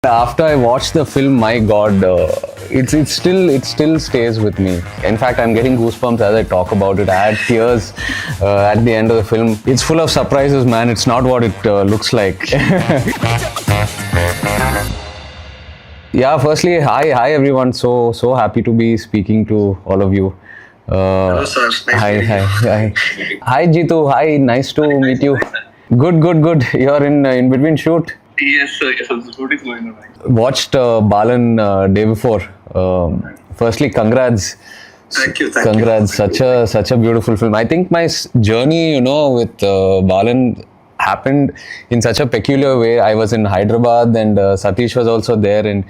After I watched the film, my God, it still stays with me. In fact, I'm getting goosebumps as I talk about it. I had tears at the end of the film. It's full of surprises, man. It's not what it looks like. Yeah, firstly, hi everyone. So happy to be speaking to all of you. Hello, sir. Nice Hi. Hi, Jitu. Hi, nice to meet you. Good. You're in between shoot. Yes, sir. Yes, sir. The shoot is going on. Watched Balan day before. Firstly, congrats. Thank you. Congrats. Such a beautiful film. I think my journey, with Balan happened in such a peculiar way. I was in Hyderabad and Satish was also there, and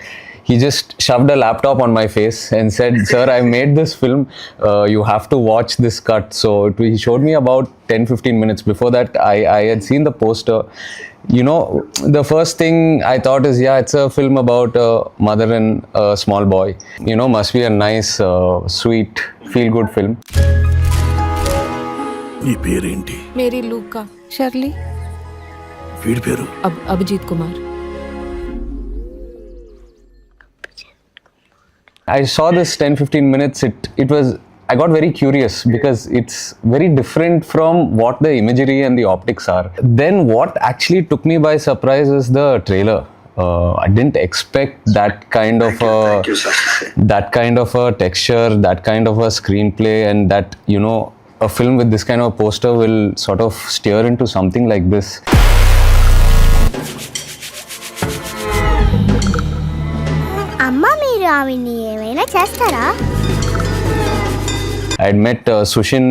he just shoved a laptop on my face and said, "Sir, I made this film. You have to watch this cut." So he showed me about 10-15 minutes. Before that, I had seen the poster. The first thing I thought is, it's a film about a mother and a small boy. Must be a nice, sweet, feel-good film. నీ పేరేంటి? Mary లూకా. Shirley. వీడి పేరు? Abhijit Kumar. I saw this 10-15 minutes. I got very curious because it's very different from what the imagery and the optics are. Then what actually took me by surprise is the trailer. I didn't expect that kind of Thank you, sir. that kind of a texture, that kind of a screenplay, and that a film with this kind of poster will sort of steer into something like this. అమ్మ మీరు ఆవిడ్ని ఏమైనా చేస్తారా? I had met Sushin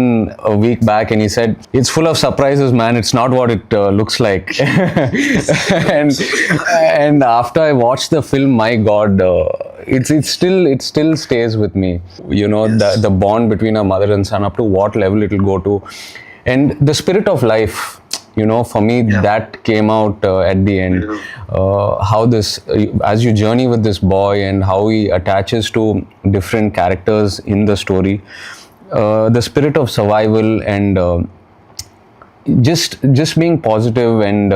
a week back, and he said, "It's full of surprises, man. It's not what it looks like." and after I watched the film, my God, it still stays with me. Yes. The bond between a mother and son, up to what level it will go to, and the spirit of life. For me, that came out at the end. How this, as you journey with this boy and how he attaches to different characters in the story, the spirit of survival and just being positive and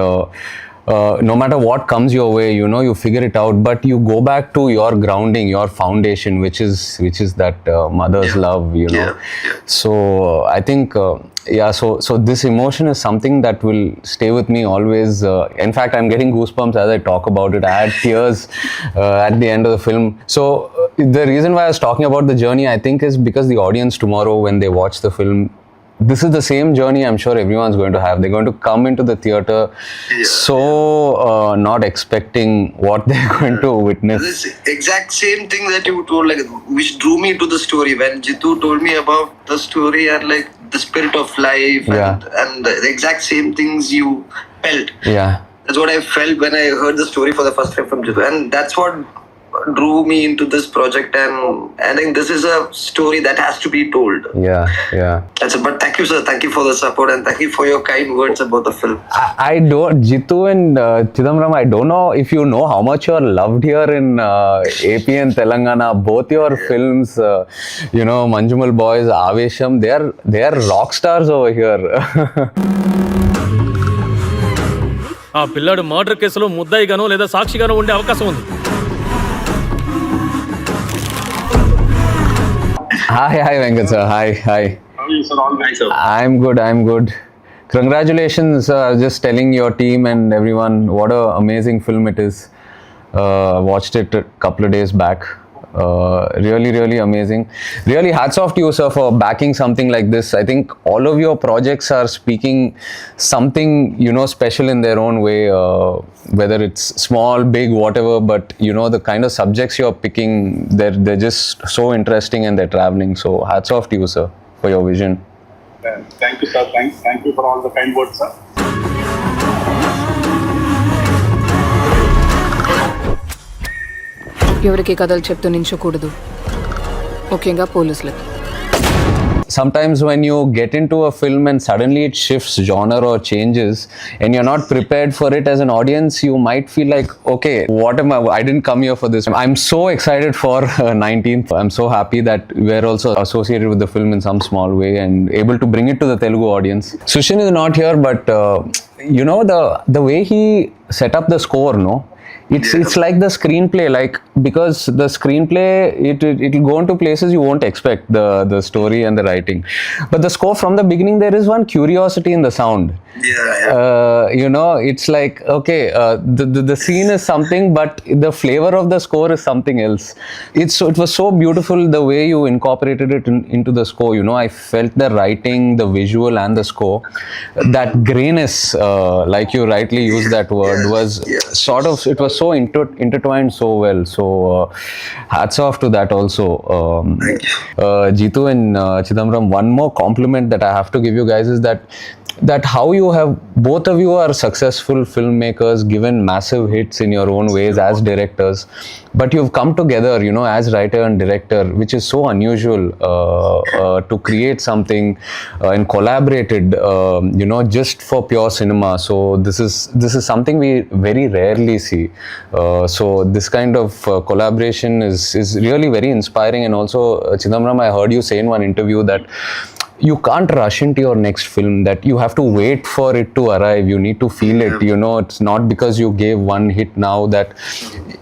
no matter what comes your way, you figure it out, but you go back to your grounding, your foundation, which is that mother's love. So I think so this emotion is something that will stay with me always. In fact, I'm getting goosebumps as I talk about it. I had tears at the end of the film. So the reason why I was talking about the journey, I think, is because the audience tomorrow, when they watch the film, this is the same journey I'm sure everyone's going to have. They're going to come into the theater not expecting what they're going to witness. This exact same thing that you told, which drew me to the story. When Jitu told me about the story and the spirit of life and the exact same things you felt. Yeah. That's what I felt when I heard the story for the first time from Jitu. And that's what drew me into this project, and I think this is a story that has to be told. But thank you, sir. Thank you for the support, and thank you for your kind words about the film. I don't, Jitu and Chidambaram, I don't know if you know how much you're loved here in AP and Telangana. Both your films, Manjumal Boys, Avesham, they are rock stars over here. ఆ పిల్లాడు murder కేసులో ముద్దాయిగానో లేదా సాక్షిగానో ఉండే అవకాశం ఉంది. Hi Venkat sir. Hi. How are you, sir? All nice, sir. I'm good. Congratulations. I was just telling your team and everyone what a amazing film it is. Watched it a couple of days back. Really amazing. Really hats off to you, sir, for backing something like this. I think all of your projects are speaking something special in their own way, whether it's small, big, whatever, but the kind of subjects you're picking, they're just so interesting and they're traveling. So hats off to you, sir, for your vision. Thank you, sir. Thank you for all the kind words, sir. ఎవరికి కథలు చెప్తూ నించకూడదు, ముఖ్యంగా పోలీసులకి. Sometimes when you get into a film and suddenly it shifts genre or changes and you're not prepared for it as an audience, you might feel like, okay, I didn't come here for this. I'm so excited for 19th. I'm so happy that we're also associated with the film in some small way and able to bring it to the Telugu audience. Sushin is not here, but the way he set up the score, It's like the screenplay, like, because the screenplay it'll go into places you won't expect, the story and the writing, but the score from the beginning, there is one curiosity in the sound. You know, it's like, okay, the scene is something, but the flavor of the score is something else. It was so beautiful the way you incorporated it into the score. You know, I felt the writing, the visual, and the score. That grayness, like you rightly used that word, was sort of, it was so intertwined so well. So hats off to that also. Jitu and Chidambaram, one more compliment that I have to give you guys is that how you have, both of you are successful filmmakers, given massive hits in your own ways as directors, but you've come together, you know, as writer and director, which is so unusual, to create something and collaborated, you know, just for pure cinema. So this is something we very rarely see. So this kind of collaboration is really very inspiring. And also, Chidambaram, I heard you say in one interview that you can't rush into your next film, that you have to wait for it to arrive. You need to feel it. You know, it's not because you gave one hit now that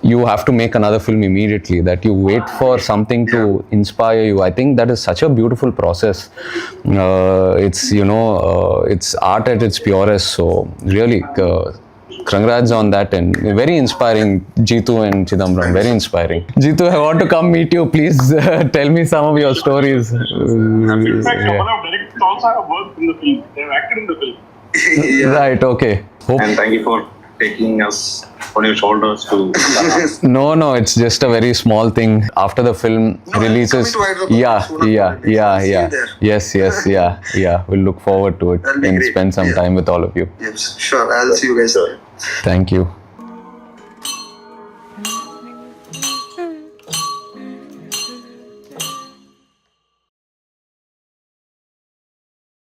you have to make another film immediately, that you wait for something to inspire you. I think that is such a beautiful process. It's, you know, it's art at its purest. So really, congrats on that, and very inspiring, Jitu and Chidambaram, very inspiring. Jitu, I want to come meet you. Please tell me some of your stories. In fact, a couple of directors also have worked in the film. They have acted in the film. Right, okay. And thank you for taking us on your shoulders to... No, it's just a very small thing. After the film releases, yeah. Yes, we'll look forward to it and spend some time with all of you. Yes, sure. I'll see you guys. Thank you.